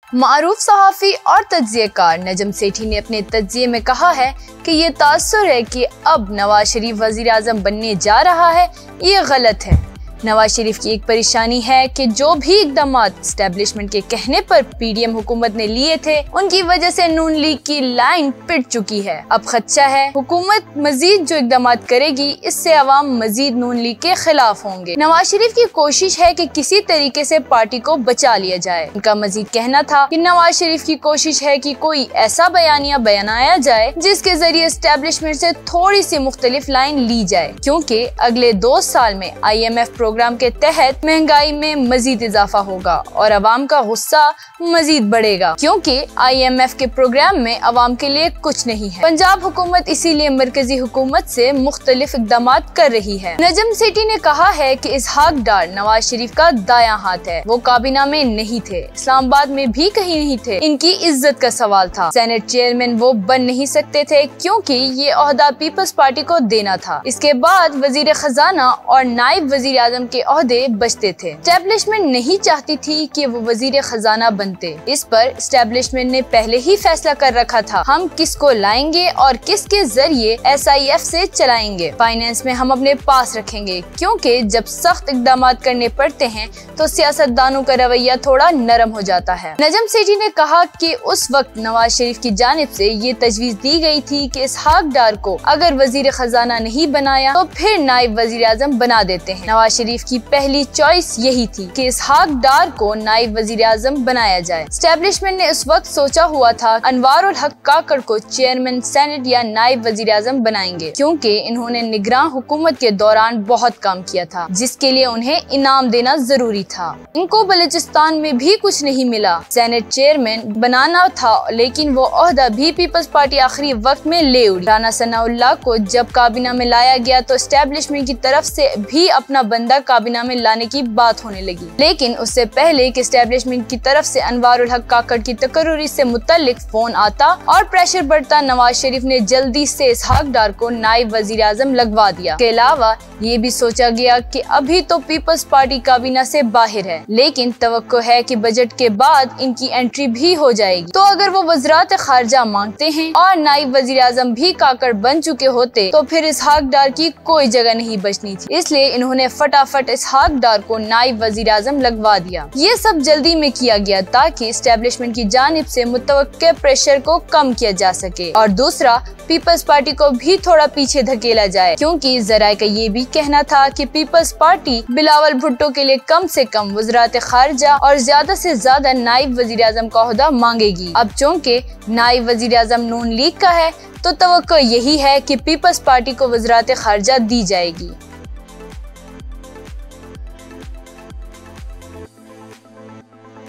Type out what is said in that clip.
मारूफ सहाफ़ी और तज्ज़ियेकार नजम सेठी ने अपने तज्ज़िये में कहा है कि ये तासुर है कि अब नवाज शरीफ वज़ीर आज़म बनने जा रहा है, ये गलत है। नवाज शरीफ की एक परेशानी है कि जो भी इक़दामात एस्टेब्लिशमेंट के कहने पर पीडीएम हुकूमत ने लिए थे, उनकी वजह से नून लीग की लाइन पिट चुकी है। अब खदशा है हुकूमत मजीद जो इक़दामात करेगी, इससे अवाम मजीद नून लीग के खिलाफ होंगे। नवाज शरीफ की कोशिश है कि किसी तरीके से पार्टी को बचा लिया जाए। उनका मजीद कहना था कि नवाज शरीफ की कोशिश है कि कोई ऐसा बयानिया बनाया जाए जिसके जरिए एस्टेब्लिशमेंट से थोड़ी सी मुख्तलिफ लाइन ली जाए, क्योंकि अगले 2 साल में IMF प्रोग्राम के तहत महंगाई में मजीद इजाफा होगा और अवाम का गुस्सा मजीद बढ़ेगा, क्योंकि IMF के प्रोग्राम में अवाम के लिए कुछ नहीं है। पंजाब हुकूमत इसीलिए मरकजी हुकूमत से मुख्तलिफ इक़दामात कर रही है। नजम सेठी ने कहा है कि इसहाक डार नवाज शरीफ का दायां हाथ है, वो काबीना में नहीं थे, इस्लामाबाद में भी कहीं नहीं थे, इनकी इज्जत का सवाल था। सेनेट चेयरमैन वो बन नहीं सकते थे क्योंकि ये ओहदा पीपल्स पार्टी को देना था। इसके बाद वजीर खजाना और नायब वजीर आजम के ओहदे बचते थे। एस्टेब्लिशमेंट नहीं चाहती थी कि वो वजीर खजाना बनते। इस पर एस्टेब्लिशमेंट ने पहले ही फैसला कर रखा था, हम किसको लाएंगे और किसके जरिए SIF से चलाएंगे। फाइनेंस में हम अपने पास रखेंगे, क्योंकि जब सख्त इक़दामात करने पड़ते हैं तो सियासतदानों का रवैया थोड़ा नरम हो जाता है। नजम सेठी ने कहा कि उस वक्त नवाज शरीफ की जानिब से ये तजवीज दी गई थी कि इसहाक डार को अगर वजीर खजाना नहीं बनाया तो फिर नायब वजीर आजम बना देते हैं। नवाज शरीफ की पहली चॉइस यही थी कि इसहाक डार को नायब वजीर आजम बनाया जाए। एस्टेब्लिशमेंट ने उस वक्त सोचा हुआ था अनवार उल हक काकड़ को चेयरमैन सेनेट या नायब वजीर आजम बनाएंगे, क्योंकि इन्होंने निगरान हुकूमत के दौरान बहुत काम किया था, जिसके लिए उन्हें इनाम देना जरूरी था। इनको बलूचिस्तान में भी कुछ नहीं मिला, सेनेट चेयरमैन बनाना था, लेकिन वो ओहदा भी पीपल्स पार्टी आखिरी वक्त में ले उड़ी। राना सनाउल्लाह को जब काबीना में लाया गया तो एस्टेब्लिशमेंट की तरफ से भी अपना बंदा काबीना में लाने की बात होने लगी, लेकिन उससे पहले कि एस्टेब्लिशमेंट की तरफ से अनवार उल हक काकड़ की तकर्रुरी से मुतल्लिक फोन आता और प्रेशर बढ़ता, नवाज शरीफ ने जल्दी से इसहाक डार को नायब वजीर आजम लगवा दिया। के अलावा ये भी सोचा गया कि अभी तो पीपल्स पार्टी काबीना से बाहर है, लेकिन तवक्को है कि बजट के बाद इनकी एंट्री भी हो जाएगी, तो अगर वो वज़रात खारजा मांगते हैं और नायब वजीर आजम भी काकड़ बन चुके होते तो फिर इसहाक डार की कोई जगह नहीं बचनी थी। इसलिए इन्होंने फटाफट इसहाक डार को नायब वजीर आजम लगवा दिया। ये सब जल्दी में किया गया ताकि एस्टेब्लिशमेंट की जानिब से मुतवक्के प्रेशर को कम किया जा सके और दूसरा पीपल्स पार्टी को भी थोड़ा पीछे धकेला जाए, क्योंकि जराए का ये भी कहना था कि पीपल्स पार्टी बिलावल भुट्टो के लिए कम से कम वज़रात खारजा और ज्यादा से ज्यादा नायब वजीर आजम का ओहदा मांगेगी। अब चूँकि नायब वजीर आजम नून लीग का है तो तवक्को यही है कि पीपल्स पार्टी को वज़रात खारजा दी जाएगी।